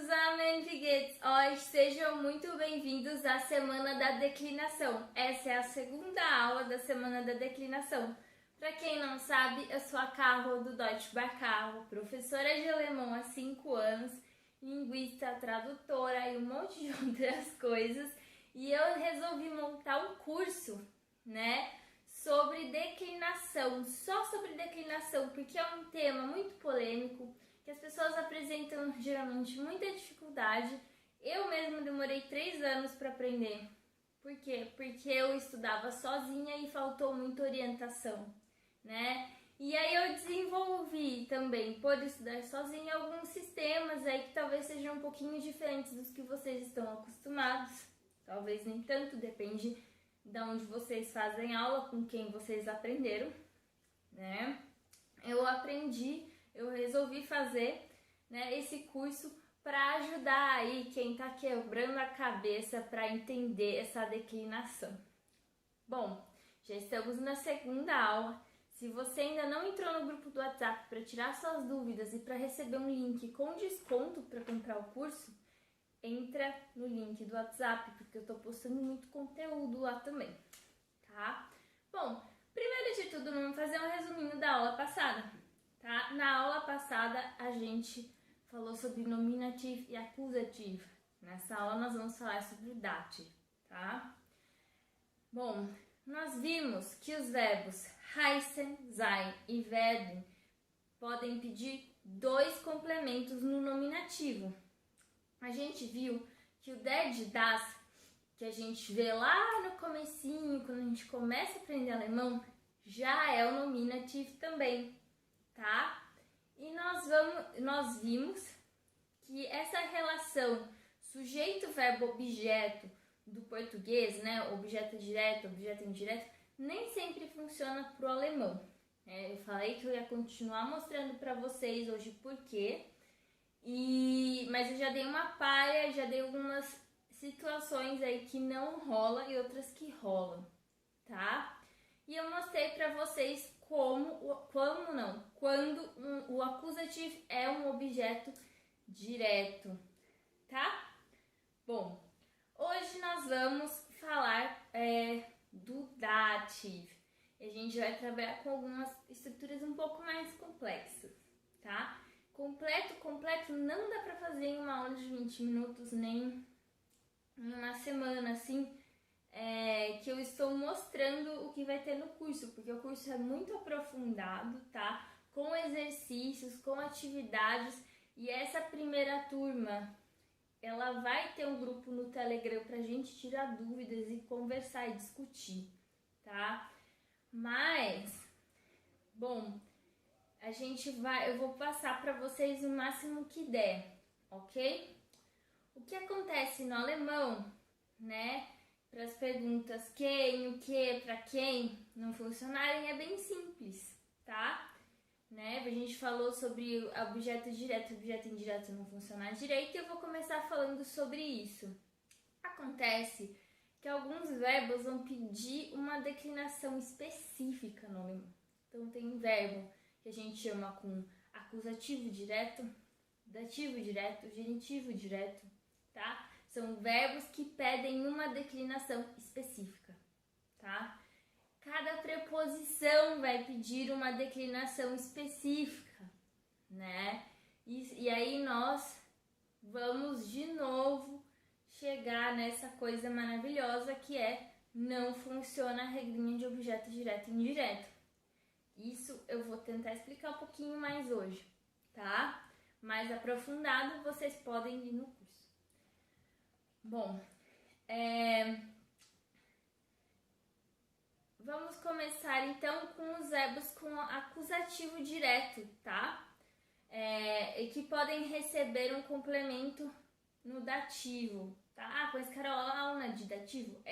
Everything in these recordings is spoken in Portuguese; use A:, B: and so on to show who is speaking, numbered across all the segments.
A: zusammen, Hoje sejam muito bem-vindos à Semana da Declinação. Essa é a segunda aula da Semana da Declinação. Para quem não sabe, eu sou a Carol do Deutsche by Carol, professora de alemão há 5 anos, linguista, tradutora e um monte de outras coisas. E eu resolvi montar um curso, sobre declinação, só sobre declinação, porque é um tema muito polêmico, que as pessoas apresentam geralmente muita dificuldade. Eu mesma demorei 3 anos para aprender. Por quê? Porque eu estudava sozinha e faltou muita orientação, E aí eu desenvolvi também, por estudar sozinha, alguns sistemas aí que talvez sejam um pouquinho diferentes dos que vocês estão acostumados. Talvez nem tanto, depende de onde vocês fazem aula, com quem vocês aprenderam, Eu resolvi fazer, esse curso para ajudar aí quem está quebrando a cabeça para entender essa declinação. Bom, já estamos na segunda aula. Se você ainda não entrou no grupo do WhatsApp para tirar suas dúvidas e para receber um link com desconto para comprar o curso, entra no link do WhatsApp, porque eu estou postando muito conteúdo lá também, tá? Bom, primeiro de tudo, vamos fazer um resuminho da aula passada, tá? Na aula passada, a gente falou sobre nominativo e acusativo. Nessa aula, nós vamos falar sobre o dativo, tá? Bom, nós vimos que os verbos heißen, sein e werden podem pedir 2 complementos no nominativo. A gente viu que o der de das, que a gente vê lá no comecinho, quando a gente começa a aprender alemão, já é o nominativo também, tá? E nós vimos que essa relação sujeito, verbo, objeto do português, objeto direto, objeto indireto, nem sempre funciona para o alemão. Eu falei que eu ia continuar mostrando para vocês hoje por quê. Mas eu já dei uma palha, já dei algumas situações aí que não rola e outras que rolam, tá? E eu mostrei pra vocês quando o acusativo é um objeto direto, tá? Bom, hoje nós vamos falar do dativo. A gente vai trabalhar com algumas estruturas um pouco mais complexas, tá? Completo não dá pra fazer em uma aula de 20 minutos, nem em uma semana, assim, que eu estou mostrando o que vai ter no curso, porque o curso é muito aprofundado, tá? Com exercícios, com atividades, e essa primeira turma, ela vai ter um grupo no Telegram pra gente tirar dúvidas e conversar e discutir, tá? Mas, bom, eu vou passar para vocês o máximo que der, ok? O que acontece no alemão, para as perguntas quem, o que, para quem não funcionarem, é bem simples, tá? A gente falou sobre objeto direto e objeto indireto não funcionar direito e eu vou começar falando sobre isso. Acontece que alguns verbos vão pedir uma declinação específica no alemão. Então tem um verbo que a gente chama com acusativo direto, dativo direto, genitivo direto, tá? São verbos que pedem uma declinação específica, tá? Cada preposição vai pedir uma declinação específica, E aí nós vamos de novo chegar nessa coisa maravilhosa que não funciona a regrinha de objeto direto e indireto. Isso eu vou tentar explicar um pouquinho mais hoje, tá? Mais aprofundado, vocês podem ir no curso. Bom, vamos começar então com os verbos com acusativo direto, tá? E que podem receber um complemento no dativo, tá? Pois Carol, aula de dativo?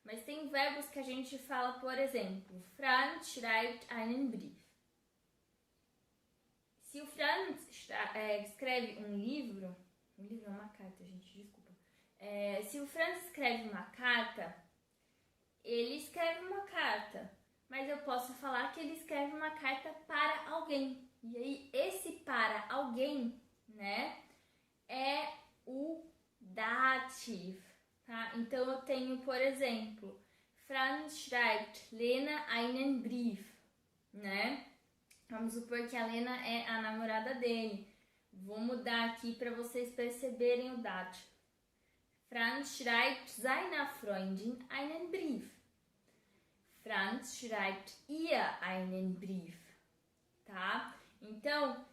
A: Mas tem verbos que a gente fala, por exemplo, Franz schreibt einen Brief. Se o Franz escreve um livro é uma carta, gente, desculpa. Se o Franz escreve uma carta, ele escreve uma carta, mas eu posso falar que ele escreve uma carta para alguém. E aí, esse para alguém, é dativo, tá? Então eu tenho, por exemplo, Franz schreibt Lena einen Brief, né? Vamos supor que a Lena é a namorada dele. Vou mudar aqui para vocês perceberem o dativo. Franz schreibt seiner Freundin einen Brief. Franz schreibt ihr einen Brief, tá? Então,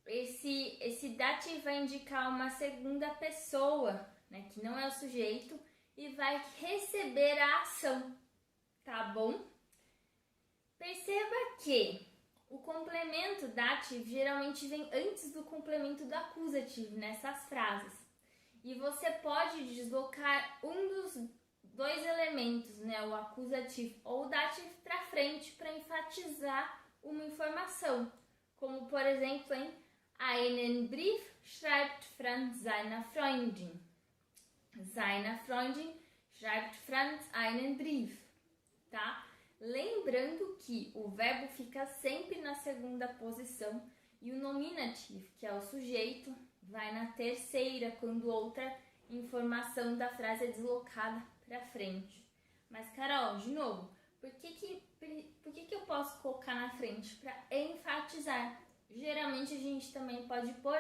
A: esse dativo vai indicar uma segunda pessoa, né, que não é o sujeito, e vai receber a ação, tá bom? Perceba que o complemento dativo geralmente vem antes do complemento do acusativo nessas frases. E você pode deslocar um dos dois elementos, né, o acusativo ou o dativo, para frente para enfatizar uma informação. Como, por exemplo, em Einen Brief schreibt Franz seiner Freundin. Seiner Freundin schreibt Franz einen Brief, tá? Lembrando que o verbo fica sempre na segunda posição e o nominativo, que é o sujeito, vai na terceira quando outra informação da frase é deslocada para frente. Mas, Carol, de novo, por que eu posso colocar na frente? Para enfatizar. Geralmente a gente também pode pôr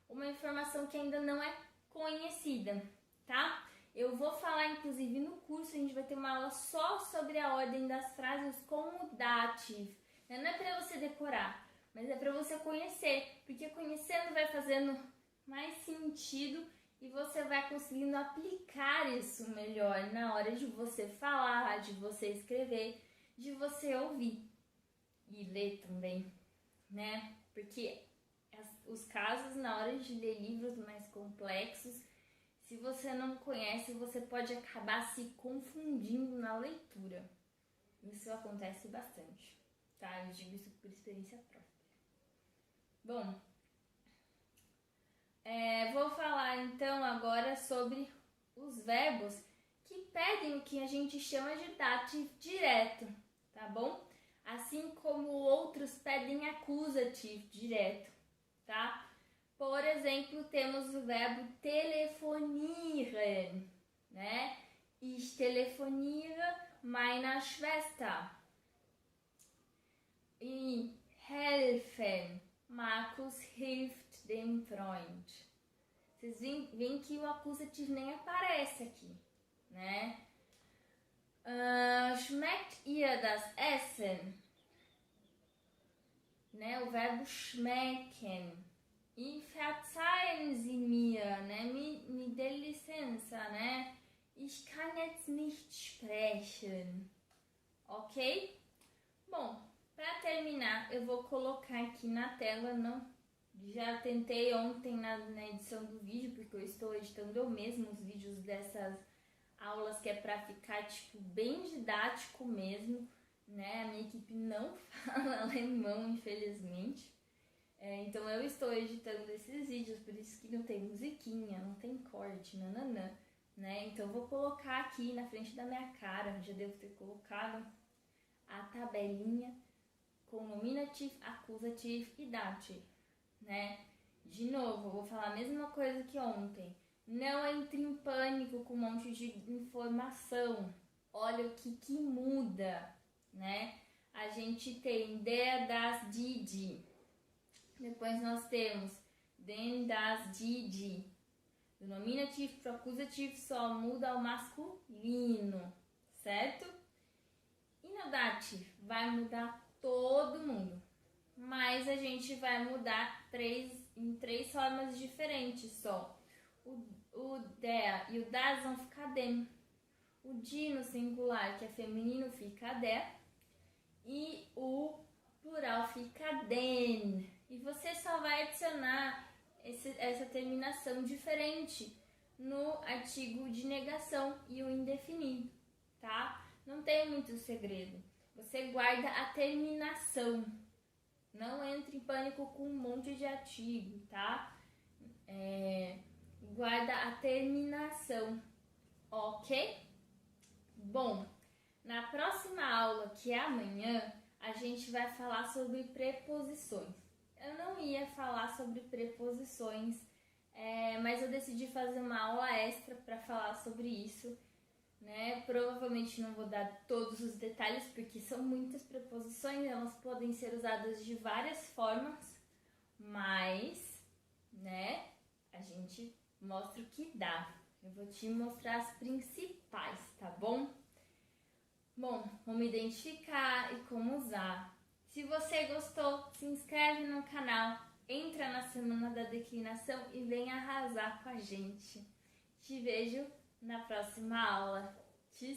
A: uma informação que ainda não é conhecida, tá? Eu vou falar, inclusive, no curso, a gente vai ter uma aula só sobre a ordem das frases com o dativo. Não é para você decorar, mas é para você conhecer, porque conhecendo vai fazendo mais sentido e você vai conseguindo aplicar isso melhor na hora de você falar, de você escrever, de você ouvir e ler também, né? Porque os casos, na hora de ler livros mais complexos, se você não conhece, você pode acabar se confundindo na leitura. Isso acontece bastante, tá? Eu digo isso por experiência própria. Bom, vou falar então agora sobre os verbos que pedem o que a gente chama de dativo direto, tá bom? Assim como outros pedem acusativo direto, tá? Por exemplo, temos o verbo telefonieren, né? Ich telefoniere meiner Schwester. E helfen. Markus hilft dem Freund. Vocês veem que o acusativo nem aparece aqui, né? Schmeckt ihr das Essen? Né? O verbo schmecken. E verzeihen Sie mir, né? Me dê licença, né? Ich kann jetzt nicht sprechen. Ok? Bom, para terminar, eu vou colocar aqui na tela, já tentei ontem na edição do vídeo, porque eu estou editando eu mesma os vídeos dessas aulas que é para ficar tipo bem didático mesmo, né? A minha equipe não fala alemão, infelizmente. Então eu estou editando esses vídeos, por isso que não tem musiquinha, não tem corte, nananã, né? Então eu vou colocar aqui na frente da minha cara, já devo ter colocado a tabelinha com nominativo, acusativo e dativo, né? De novo, eu vou falar a mesma coisa que ontem. Não entre em pânico com um monte de informação. Olha o que muda, né? A gente tem der, das, die. Depois nós temos den, das, die. Do nominativo para o acusativo só muda o masculino, certo? E no dativo vai mudar todo mundo. Mas a gente vai mudar em três formas diferentes só. O der e o das vão ficar dem. O die no singular, que é feminino, fica der. E o plural fica den. E você só vai adicionar essa terminação diferente no artigo de negação e o indefinido, tá? Não tem muito segredo. Você guarda a terminação. Não entre em pânico com um monte de artigo, tá? Guarda a terminação, ok? Bom, na próxima aula, que é amanhã, a gente vai falar sobre preposições. Eu não ia falar sobre preposições mas eu decidi fazer uma aula extra para falar sobre isso, né? Provavelmente não vou dar todos os detalhes porque são muitas preposições, elas podem ser usadas de várias formas, mas, né, a gente mostra o que dá. Eu vou te mostrar as principais, tá bom? Bom, como identificar e como usar. Se você gostou, se inscreve no canal, entra na Semana da Declinação e vem arrasar com a gente. Te vejo na próxima aula. Te